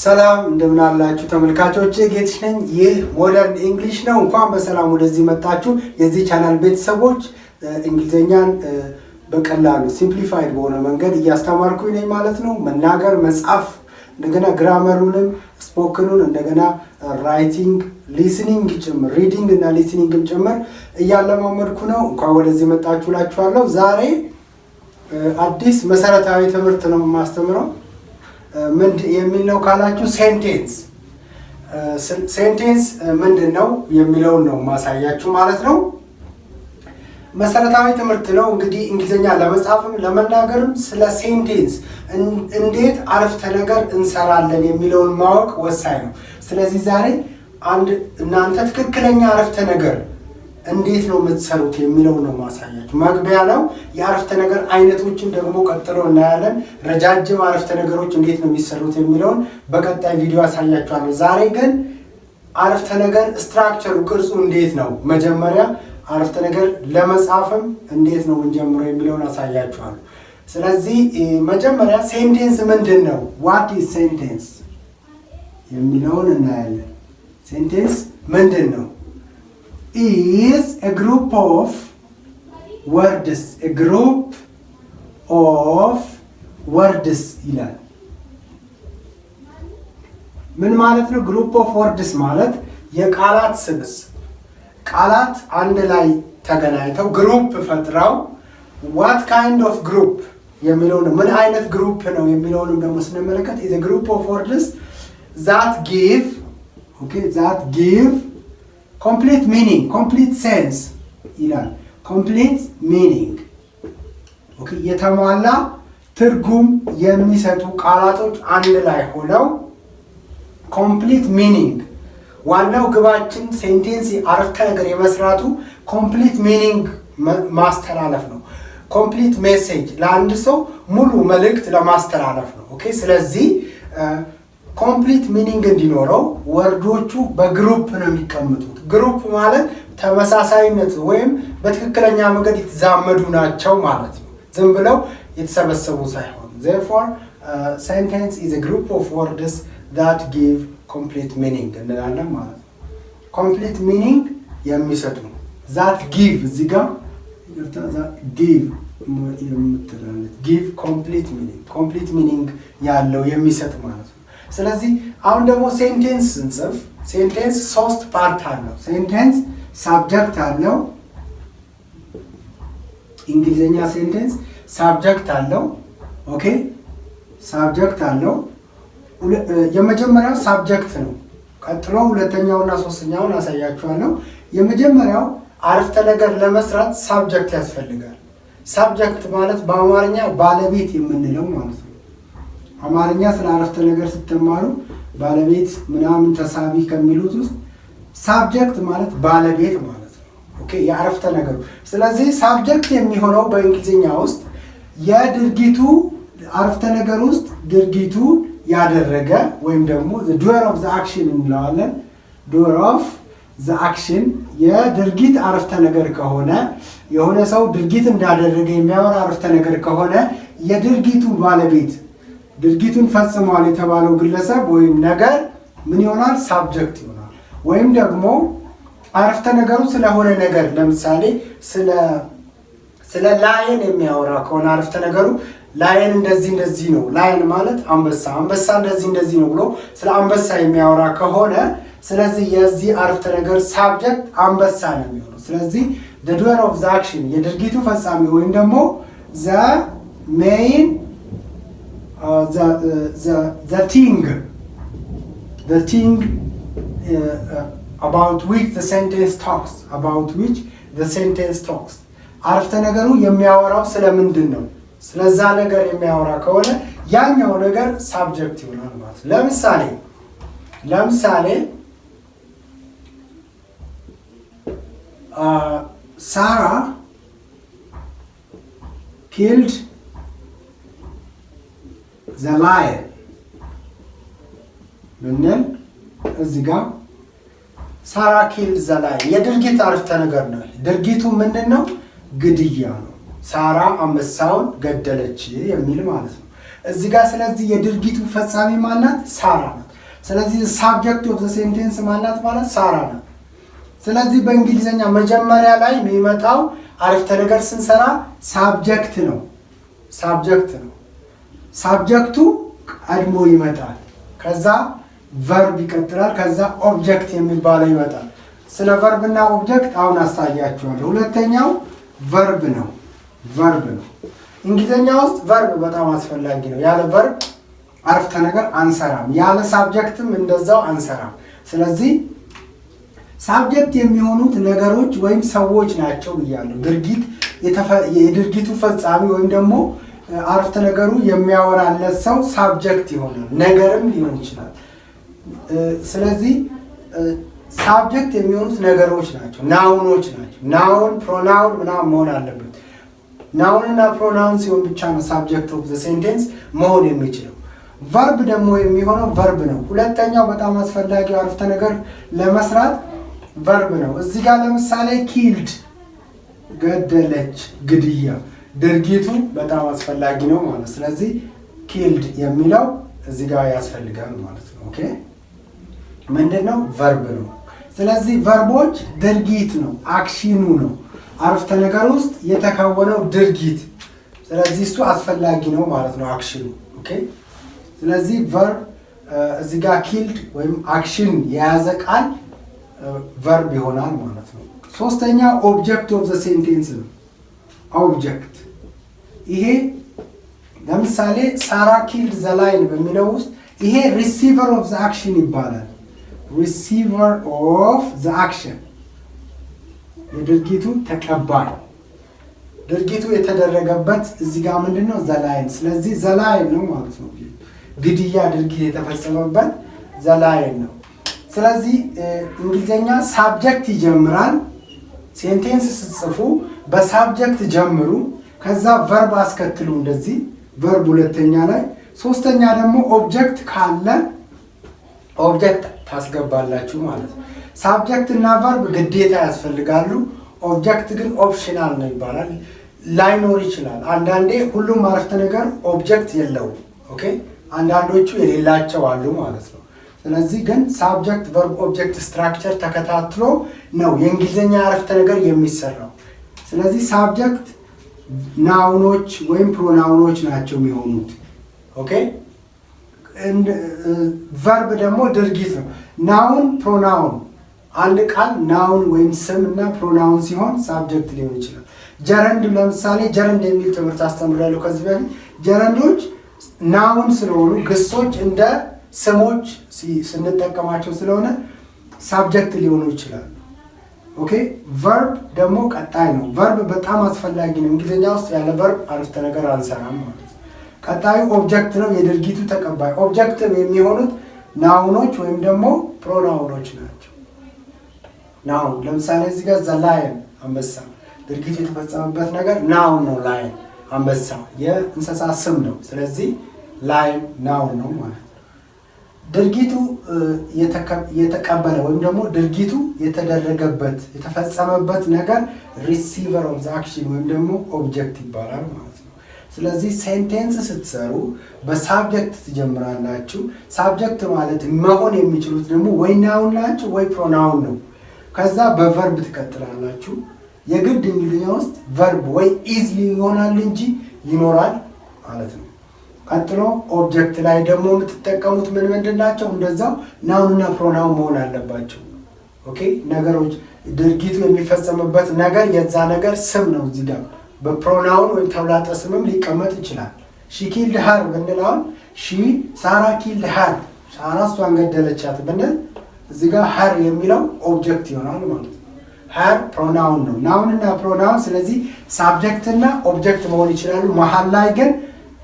ሰላም እንደምን አላችሁ ተመልካቾቼ፣ ጌትሽ ነኝ። ይህ ሞደርን እንግሊሽ ነው። እንኳን በሰላም ወደዚህ መጣችሁ። የዚህ ቻናል ቤተሰቦች እንግሊዘኛን በቀላሉ ሲምፕሊፋይድ በሆነ መንገድ እያስተማርኩኝ ነኝ ማለት ነው። መናገር፣ መጻፍ፣ እንደገና ግራመሩንም ስፖክኑን፣ እንደገና ራይቲንግ፣ ሊስኒንግ ጭምር ሪዲንግ እና ሊስኒንግም ጭምር እያለማመድኩ ነው። እንኳን ወደዚህ መጣችሁ እላችኋለሁ። ዛሬ አዲስ መሰረታዊ ትምህርት ነው የማስተምረው። ምን የሚል ነው ካላችሁ ሴንቴንስ ምንድን ነው የሚለውን ነው ማሳያችሁ ማለት ነው። መሰረታዊ ትምህርት ነው። እንግዲህ እንግሊዘኛ ለመጻፍም ለመናገርም ስለ ሴንቴንስ እንዴት አረፍተ ነገር እንሰራለን የሚለውን ማወቅ ወሳኝ ነው። ስለዚህ ዛሬ እናንተ ትክክለኛ አረፍተ ነገር እንዴት ነው የምትሰሩት የሚለው ነው ማሳያችሁ። መግቢያ ነው። የአረፍተ ነገር አይነቶችን ደግሞ ቀጥሎ እናያለን። ረጃጅም አረፍተ ነገሮች እንዴት ነው የሚሰሩት የሚለውን በቀጣይ ቪዲዮ አሳያችኋለሁ። ዛሬ ግን አረፍተ ነገር ስትራክቸሩ፣ ቅርጹ እንዴት ነው፣ መጀመሪያ አረፍተ ነገር ለመጻፍም እንዴት ነው እንጀምረው የሚለውን አሳያችኋለሁ። ስለዚህ መጀመሪያ ሴንቴንስ ምንድን ነው፣ ዋት ኢዝ ሴንቴንስ የሚለውን እናያለን። ሴንቴንስ ምንድን ነው? is a group of words, a group of words ይላል። ምን ማለት ነው? group of words ማለት የቃላት ስብስብ። ቃላት አንድ ላይ ተገናኝተው ግሩፕ ፈጥረው what kind of group የሚለውን ምን አይነት ግሩፕ ነው የሚለውንም ደግሞ ስንመለከት is a group of words that give complete meaning, complete sense ይላል። complete meaning የተሟላ ትርጉም የሚሰጡ ቃላቶች አንድ ላይ ሆነው complete meaning። ዋናው ግባችን ሴንቴንስ አረፍተ ነገር የመስራቱ complete meaning ማስተላለፍ ነው። complete message ለአንድ ሰው ሙሉ መልእክት ለማስተላለፍ ነው። ስለዚህ ኮምፕሊት ሚኒንግ እንዲኖረው ወርዶቹ በግሩፕ ነው የሚቀመጡት። ግሩፕ ማለት ተመሳሳይነት ወይም በትክክለኛ መንገድ የተዛመዱ ናቸው ማለት ነው። ዝም ብለው የተሰበሰቡ ሳይሆን therefore sentence is a group of words that give complete meaning እንላለን ማለት ነው። complete meaning የሚሰጡ that give እዚህ ጋር give complete meaning ያለው የሚሰጥ ማለት ነው። ስለዚህ አሁን ደግሞ ሴንቴንስ ስንጽፍ ሴንቴንስ ሶስት ፓርት አለው። ሴንቴንስ ሳብጀክት አለው። እንግሊዘኛ ሴንቴንስ ሳብጀክት አለው። ሳብጀክት አለው። የመጀመሪያው ሳብጀክት ነው። ቀጥሎ ሁለተኛውና ሶስተኛውን አሳያችኋለሁ። የመጀመሪያው አረፍተ ነገር ለመስራት ሳብጀክት ያስፈልጋል። ሳብጀክት ማለት በአማርኛ ባለቤት የምንለው ማለት ነው። አማርኛ ስለ አረፍተ ነገር ስትማሩ ባለቤት ምናምን ተሳቢ ከሚሉት ውስጥ ሳብጀክት ማለት ባለቤት ማለት ነው። የአረፍተ ነገሩ። ስለዚህ ሳብጀክት የሚሆነው በእንግሊዝኛ ውስጥ የድርጊቱ አረፍተ ነገር ውስጥ ድርጊቱ ያደረገ ወይም ደግሞ the doer of the action እንለዋለን። doer of the action የድርጊት አረፍተ ነገር ከሆነ የሆነ ሰው ድርጊት እንዳደረገ የሚያወራ አረፍተ ነገር ከሆነ የድርጊቱ ባለቤት ድርጊቱን ፈጽሟል የተባለው ግለሰብ ወይም ነገር ምን ይሆናል? ሳብጀክት ይሆናል። ወይም ደግሞ አረፍተ ነገሩ ስለሆነ ነገር ለምሳሌ ስለ ላየን የሚያወራ ከሆነ አረፍተ ነገሩ ላየን እንደዚህ ነው፣ ላየን ማለት አንበሳ እንደዚህ ነው ብሎ ስለ አንበሳ የሚያወራ ከሆነ ስለዚህ የዚህ አረፍተ ነገር ሳብጀክት አንበሳ ነው የሚሆነው። ስለዚህ the doer of the action የድርጊቱ ፈጻሚ ወይም ደግሞ the main the thing about which the sentence talks አረፍተ ነገሩ የሚያወራው ስለምንድን ነው? ስለዛ ነገር የሚያወራ ከሆነ ያኛው ነገር ሳብጀክት ይሆናል ማለት ነው። ለምሳሌ ሳራ killed the lion ምንድን እዚህ ጋር ሳራ killed the lion የድርጊት አረፍተ ነገር ነው። ድርጊቱ ምንድነው? ግድያ ነው። ሳራ አንበሳውን ገደለች የሚል ማለት ነው እዚህ ጋር። ስለዚህ የድርጊቱ ፈጻሚ ማናት? ሳራ ናት። ስለዚህ ሳብጀክት ኦፍ ዘ ሴንቴንስ ማለት ሳራ ነው። ስለዚህ በእንግሊዘኛ መጀመሪያ ላይ የሚመጣው አረፍተ ነገር ስንሰራ ሳብጀክት ነው። ሳብጀክቱ ቀድሞ ይመጣል። ከዛ ቨርብ ይቀጥላል። ከዛ ኦብጀክት የሚባለው ይመጣል። ስለ ቨርብ እና ኦብጀክት አሁን አሳያችኋለሁ። ሁለተኛው ቨርብ ነው። እንግሊዘኛ ውስጥ ቨርብ በጣም አስፈላጊ ነው። ያለ ቨርብ አረፍተ ነገር አንሰራም። ያለ ሳብጀክትም እንደዛው አንሰራም። ስለዚህ ሳብጀክት የሚሆኑት ነገሮች ወይም ሰዎች ናቸው ብያለሁ። የድርጊቱ ፈጻሚ ወይም ደግሞ አረፍተ ነገሩ የሚያወራለት ሰው ሳብጀክት ይሆናል። ነገርም ሊሆን ይችላል። ስለዚህ ሳብጀክት የሚሆኑት ነገሮች ናቸው፣ ናውኖች ናቸው። ናውን፣ ፕሮናውን ምናምን መሆን አለበት። ናውን እና ፕሮናውን ሲሆን ብቻ ነው ሳብጀክት ኦፍ ዘ ሴንቴንስ መሆን የሚችለው። ቨርብ ደግሞ የሚሆነው ቨርብ ነው። ሁለተኛው በጣም አስፈላጊው አረፍተ ነገር ለመስራት ቨርብ ነው። እዚህ ጋር ለምሳሌ ኪልድ ገደለች፣ ግድያ ድርጊቱ በጣም አስፈላጊ ነው ማለት። ስለዚህ ኪልድ የሚለው እዚህ ጋር ያስፈልጋል ማለት ነው። ኦኬ ምንድነው? ቨርብ ነው። ስለዚህ ቨርቦች ድርጊት ነው፣ አክሽኑ ነው አረፍተ ነገር ውስጥ የተከወነው ድርጊት። ስለዚህ እሱ አስፈላጊ ነው ማለት ነው፣ አክሽኑ። ኦኬ ስለዚህ ቨርብ እዚህ ጋር ኪልድ ወይም አክሽን የያዘ ቃል ቨርብ ይሆናል ማለት ነው። ሶስተኛ ኦብጀክት ኦፍ ዘ ሴንቴንስ ነው። ኦብጀክት ይሄ ለምሳሌ ሳራ ኪልድ ዘ ላይን በሚለው ውስጥ ይሄ ሪሲቨር ኦፍ ዘ አክሽን ይባላል። ሪሲቨር ኦፍ ዘ አክሽን የድርጊቱ ተቀባይ፣ ድርጊቱ የተደረገበት እዚህ ጋር ምንድነው? ዘ ላይን። ስለዚህ ዘ ላይን ነው ማለት ነው። ግድያ ድርጊት የተፈጸመበት ዘ ላይን ነው። ስለዚህ እንግሊዘኛ ሳብጀክት ይጀምራል። ሴንቴንስ ስትጽፉ በሳብጀክት ጀምሩ፣ ከዛ ቨርብ አስከትሉ። እንደዚህ ቨርብ ሁለተኛ ላይ፣ ሶስተኛ ደግሞ ኦብጀክት ካለ ኦብጀክት ታስገባላችሁ ማለት ነው። ሳብጀክት እና ቨርብ ግዴታ ያስፈልጋሉ። ኦብጀክት ግን ኦፕሽናል ነው ይባላል። ላይኖር ይችላል። አንዳንዴ ሁሉም አረፍተ ነገር ኦብጀክት የለውም። ኦኬ አንዳንዶቹ የሌላቸው አሉ ማለት ነው። ስለዚህ ግን ሳብጀክት ቨርብ ኦብጀክት ስትራክቸር ተከታትሎ ነው የእንግሊዝኛ አረፍተ ነገር የሚሰራው። ስለዚህ ሳብጀክት ናውኖች ወይም ፕሮናውኖች ናቸው የሚሆኑት። ኦኬ ቨርብ ደግሞ ድርጊት ነው። ናውን ፕሮናውን፣ አንድ ቃል ናውን ወይም ስም እና ፕሮናውን ሲሆን ሳብጀክት ሊሆን ይችላል። ጀረንድ ለምሳሌ ጀረንድ የሚል ትምህርት አስተምራለሁ ከዚህ በፊት። ጀረንዶች ናውን ስለሆኑ ግሶች እንደ ስሞች ስንጠቀማቸው ስለሆነ ሳብጀክት ሊሆኑ ይችላሉ። ኦኬ ቨርብ ደግሞ ቀጣይ ነው። ቨርብ በጣም አስፈላጊ ነው። እንግሊዝኛ ውስጥ ያለ ቨርብ አረፍተ ነገር አንሰራም ማለት ነው። ቀጣዩ ኦብጀክት ነው፣ የድርጊቱ ተቀባይ። ኦብጀክት የሚሆኑት ናውኖች ወይም ደግሞ ፕሮናውኖች ናቸው። ናውን ለምሳሌ እዚህ ጋር ዘ ላየን አንበሳ፣ ድርጊቱ የተፈጸመበት ነገር ናውን ነው። ላየን አንበሳ የእንስሳ ስም ነው። ስለዚህ ላየን ናውን ነው ማለት ነው። ድርጊቱ የተቀበለ ወይም ደግሞ ድርጊቱ የተደረገበት የተፈጸመበት ነገር ሪሲቨር ኦፍ ዘ አክሽን ወይም ደግሞ ኦብጀክት ይባላል ማለት ነው። ስለዚህ ሴንቴንስ ስትሰሩ በሳብጀክት ትጀምራላችሁ። ሳብጀክት ማለት መሆን የሚችሉት ደግሞ ወይ ናውን ናቸው ወይ ፕሮናውን ነው። ከዛ በቨርብ ትቀጥላላችሁ። የግድ እንግሊዝኛ ውስጥ ቨርብ ወይ ኢዝሊ ይሆናል እንጂ ይኖራል ማለት ነው። ቀጥሎ ኦብጀክት ላይ ደግሞ የምትጠቀሙት ምንድን ናቸው? እንደዛው ናውንና ፕሮናውን መሆን አለባቸው። ኦኬ ነገሮች ድርጊቱ የሚፈጸምበት ነገር የዛ ነገር ስም ነው። እዚህ ጋር በፕሮናውን ወይም ተውላጠ ስምም ሊቀመጥ ይችላል። ሺ ኪልድ ሃር ብንል አሁን ሺ ሳራ ኪልድ ሃር፣ ሳራ እሷን ገደለቻት ብንል እዚህ ጋር ሃር የሚለው ኦብጀክት ይሆናል ማለት ነው። ሃር ፕሮናውን ነው፣ ናውንና ፕሮናውን። ስለዚህ ሳብጀክትና ኦብጀክት መሆን ይችላሉ። መሀል ላይ ግን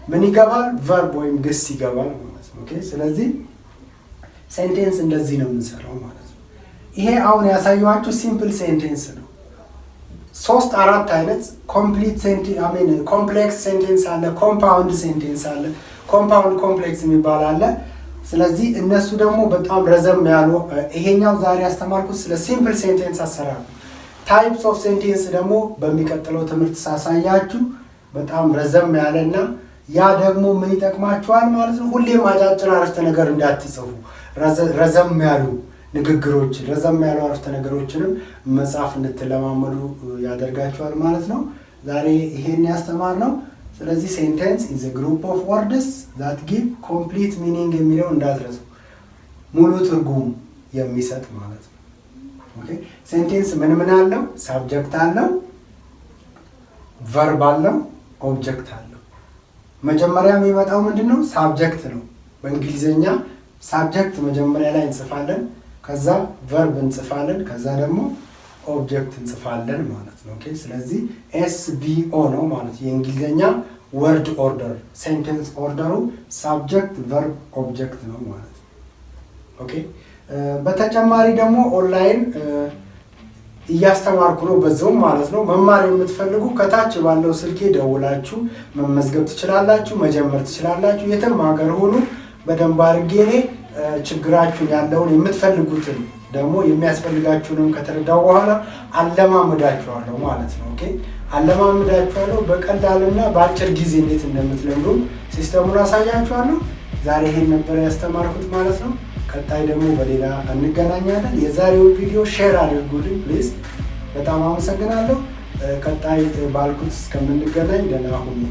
ምን ይገባል? ቨርብ ወይም ግስ ይገባል ማለት ነው። ኦኬ ስለዚህ ሴንቴንስ እንደዚህ ነው የምንሰራው ማለት ነው። ይሄ አሁን ያሳየኋችሁ ሲምፕል ሴንቴንስ ነው። 3-4 አይነት ኮምፕሊት ሴንቴንስ ኮምፕሌክስ ሴንቴንስ አለ፣ ኮምፓውንድ ሴንቴንስ አለ፣ ኮምፓውንድ ኮምፕሌክስ የሚባል አለ። ስለዚህ እነሱ ደግሞ በጣም ረዘም ያሉ፣ ይሄኛው ዛሬ ያስተማርኩት ስለ ሲምፕል ሴንቴንስ አሰራር ነው። ታይፕስ ኦፍ ሴንቴንስ ደግሞ በሚቀጥለው ትምህርት ሳሳያችሁ በጣም ረዘም ያለና ያ ደግሞ ምን ይጠቅማችኋል ማለት ነው? ሁሌም አጫጭር አረፍተ ነገር እንዳትጽፉ ረዘም ያሉ ንግግሮች ረዘም ያሉ አረፍተ ነገሮችንም መጻፍ እንድትለማመዱ ያደርጋችኋል ማለት ነው። ዛሬ ይሄን ያስተማርነው። ስለዚህ ሴንቴንስ is a group of words that give complete meaning የሚለው እንዳትረሱ፣ ሙሉ ትርጉም የሚሰጥ ማለት ነው። ኦኬ ሴንቴንስ ምን አለው? ሳብጀክት አለው፣ ቨርብ አለው፣ ኦብጀክት አለው። መጀመሪያ የሚመጣው ምንድነው? ሳብጀክት ነው። በእንግሊዘኛ ሳብጀክት መጀመሪያ ላይ እንጽፋለን፣ ከዛ ቨርብ እንጽፋለን፣ ከዛ ደግሞ ኦብጀክት እንጽፋለን ማለት ነው። ኦኬ ስለዚህ ኤስቪኦ ነው ማለት የእንግሊዘኛ ወርድ ኦርደር ሴንቴንስ ኦርደሩ ሳብጀክት ቨርብ ኦብጀክት ነው ማለት ነው። ኦኬ በተጨማሪ ደግሞ ኦንላይን እያስተማርኩ ነው በዛው ማለት ነው። መማር የምትፈልጉ ከታች ባለው ስልኬ ደውላችሁ መመዝገብ ትችላላችሁ፣ መጀመር ትችላላችሁ። የትም ሀገር ሆኑ በደንብ አድርጌ እኔ ችግራችሁን ያለውን የምትፈልጉትን ደግሞ የሚያስፈልጋችሁንም ከተረዳው በኋላ አለማምዳችኋለሁ ማለት ነው። ኦኬ አለማምዳችኋለሁ በቀላልና በአጭር ጊዜ እንዴት እንደምትለምዱ ሲስተሙን አሳያችኋለሁ። ዛሬ ይሄን ነበር ያስተማርኩት ማለት ነው። ቀጣይ ደግሞ በሌላ እንገናኛለን። የዛሬው ቪዲዮ ሼር አድርጉልኝ ፕሊዝ። በጣም አመሰግናለሁ። ቀጣይ ባልኩት እስከምንገናኝ ደህና ሁኑ።